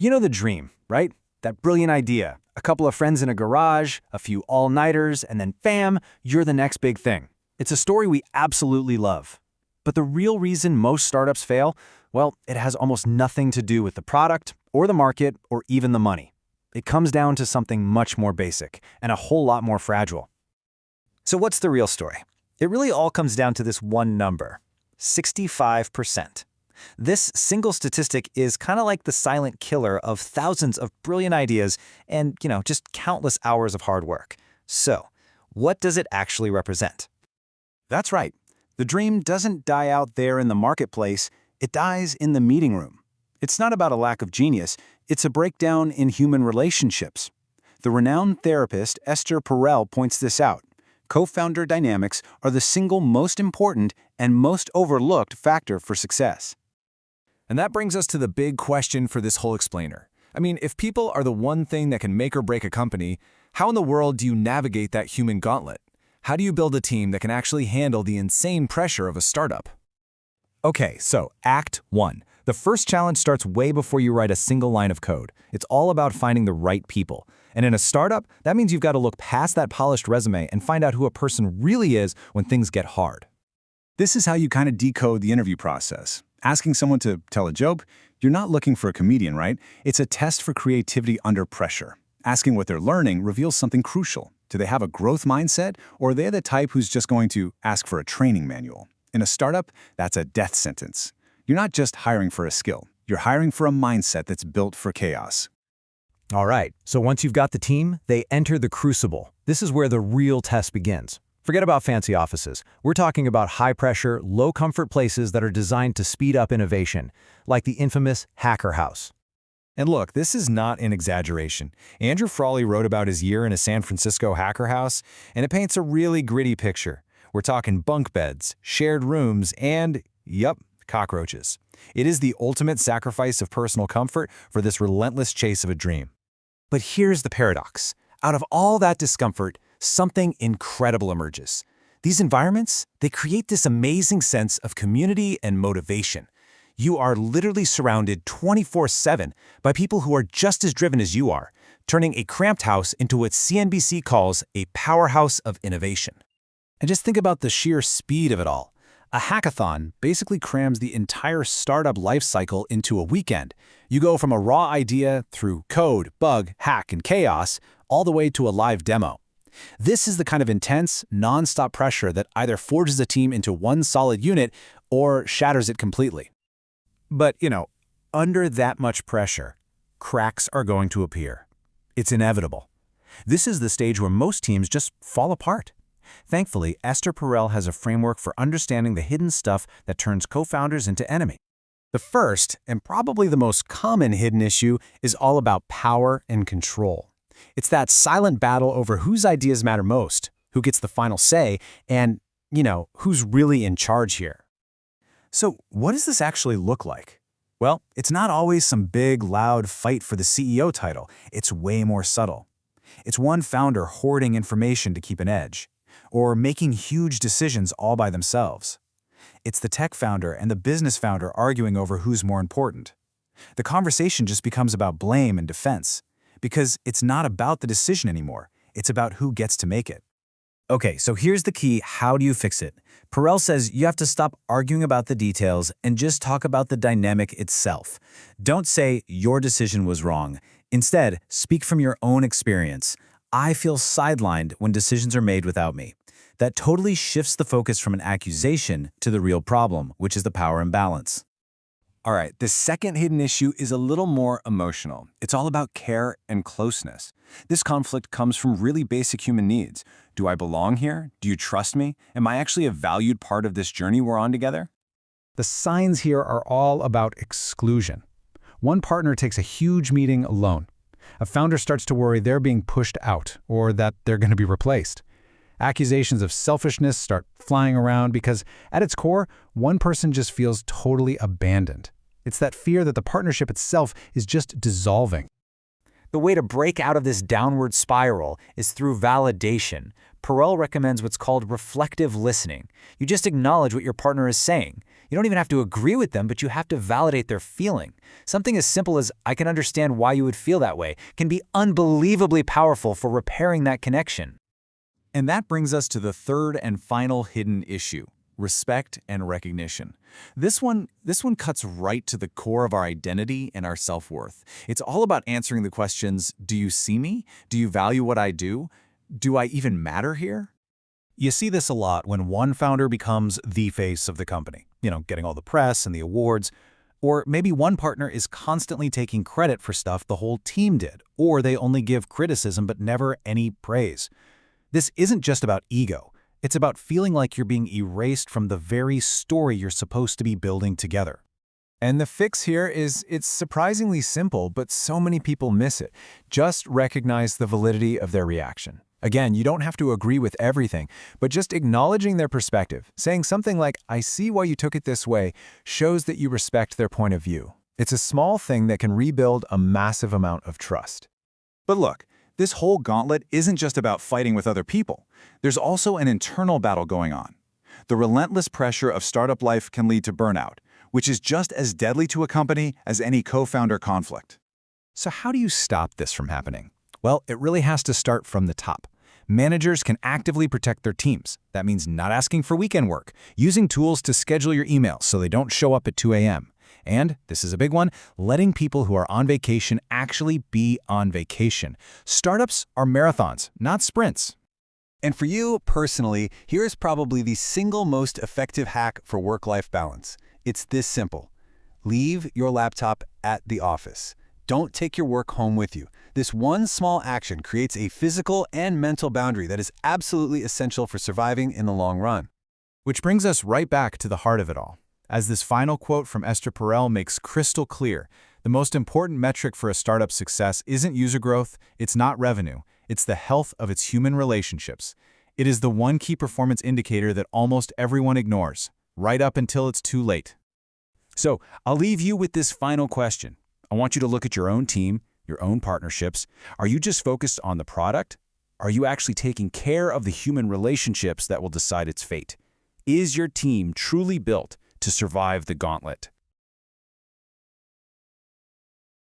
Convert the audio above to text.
You know the dream, right? That brilliant idea. A couple of friends in a garage, a few all-nighters, and then bam, you're the next big thing. It's a story we absolutely love. But the real reason most startups fail, well, it has almost nothing to do with the product, or the market, or even the money. It comes down to something much more basic, and a whole lot more fragile. So what's the real story? It really all comes down to this one number, 65%. This single statistic is kind of like the silent killer of thousands of brilliant ideas and, just countless hours of hard work. So, what does it actually represent? That's right. The dream doesn't die out there in the marketplace, it dies in the meeting room. It's not about a lack of genius, it's a breakdown in human relationships. The renowned therapist Esther Perel points this out. Co-founder dynamics are the single most important and most overlooked factor for success. And that brings us to the big question for this whole explainer. I mean, if people are the one thing that can make or break a company, how in the world do you navigate that human gauntlet? How do you build a team that can actually handle the insane pressure of a startup? Okay, so Act 1. The first challenge starts way before you write a single line of code. It's all about finding the right people. And in a startup, that means you've got to look past that polished resume and find out who a person really is when things get hard. This is how you kind of decode the interview process. Asking someone to tell a joke, you're not looking for a comedian, right? It's a test for creativity under pressure. Asking what they're learning reveals something crucial. Do they have a growth mindset, or are they the type who's just going to ask for a training manual? In a startup, that's a death sentence. You're not just hiring for a skill. You're hiring for a mindset that's built for chaos. All right, so once you've got the team, they enter the crucible. This is where the real test begins. Forget about fancy offices. We're talking about high-pressure, low-comfort places that are designed to speed up innovation, like the infamous hacker house. And look, this is not an exaggeration. Andrew Frawley wrote about his year in a San Francisco hacker house, and it paints a really gritty picture. We're talking bunk beds, shared rooms, and, cockroaches. It is the ultimate sacrifice of personal comfort for this relentless chase of a dream. But here's the paradox. Out of all that discomfort, something incredible emerges. These environments, they create this amazing sense of community and motivation. You are literally surrounded 24/7 by people who are just as driven as you are, turning a cramped house into what CNBC calls a powerhouse of innovation. And just think about the sheer speed of it all. A hackathon basically crams the entire startup lifecycle into a weekend. You go from a raw idea through code, bug, hack, and chaos, all the way to a live demo. This is the kind of intense, non-stop pressure that either forges a team into one solid unit or shatters it completely. But, under that much pressure, cracks are going to appear. It's inevitable. This is the stage where most teams just fall apart. Thankfully, Esther Perel has a framework for understanding the hidden stuff that turns co-founders into enemies. The first, and probably the most common hidden issue, is all about power and control. It's that silent battle over whose ideas matter most, who gets the final say, and, who's really in charge here. So what does this actually look like? Well, it's not always some big, loud fight for the CEO title. It's way more subtle. It's one founder hoarding information to keep an edge, or making huge decisions all by themselves. It's the tech founder and the business founder arguing over who's more important. The conversation just becomes about blame and defense, because it's not about the decision anymore. It's about who gets to make it. Okay, so here's the key. How do you fix it? Perel says you have to stop arguing about the details and just talk about the dynamic itself. Don't say your decision was wrong. Instead, speak from your own experience. I feel sidelined when decisions are made without me. That totally shifts the focus from an accusation to the real problem, which is the power imbalance. All right, the second hidden issue is a little more emotional. It's all about care and closeness. This conflict comes from really basic human needs. Do I belong here? Do you trust me? Am I actually a valued part of this journey we're on together? The signs here are all about exclusion. One partner takes a huge meeting alone. A founder starts to worry they're being pushed out or that they're going to be replaced. Accusations of selfishness start flying around because, at its core, one person just feels totally abandoned. It's that fear that the partnership itself is just dissolving. The way to break out of this downward spiral is through validation. Perel recommends what's called reflective listening. You just acknowledge what your partner is saying. You don't even have to agree with them, but you have to validate their feeling. Something as simple as, "I can understand why you would feel that way," can be unbelievably powerful for repairing that connection. And that brings us to the third and final hidden issue: respect and recognition. This one cuts right to the core of our identity and our self-worth. It's all about answering the questions: do you see me? Do you value what I do? Do I even matter here? You see this a lot when one founder becomes the face of the company, getting all the press and the awards. Or maybe one partner is constantly taking credit for stuff the whole team did, or they only give criticism but never any praise. This isn't just about ego. It's about feeling like you're being erased from the very story you're supposed to be building together. And the fix here is, it's surprisingly simple, but so many people miss it. Just recognize the validity of their reaction. Again, you don't have to agree with everything, but just acknowledging their perspective, saying something like, "I see why you took it this way," shows that you respect their point of view. It's a small thing that can rebuild a massive amount of trust. But look, this whole gauntlet isn't just about fighting with other people. There's also an internal battle going on. The relentless pressure of startup life can lead to burnout, which is just as deadly to a company as any co-founder conflict. So how do you stop this from happening? Well, it really has to start from the top. Managers can actively protect their teams. That means not asking for weekend work, using tools to schedule your emails so they don't show up at 2 a.m. And, this is a big one, letting people who are on vacation actually be on vacation. Startups are marathons, not sprints. And for you personally, here is probably the single most effective hack for work-life balance. It's this simple: leave your laptop at the office. Don't take your work home with you. This one small action creates a physical and mental boundary that is absolutely essential for surviving in the long run. Which brings us right back to the heart of it all. As this final quote from Esther Perel makes crystal clear, the most important metric for a startup's success isn't user growth, it's not revenue, it's the health of its human relationships. It is the one key performance indicator that almost everyone ignores, right up until it's too late. So, I'll leave you with this final question. I want you to look at your own team, your own partnerships. Are you just focused on the product? Are you actually taking care of the human relationships that will decide its fate? Is your team truly built to survive the gauntlet?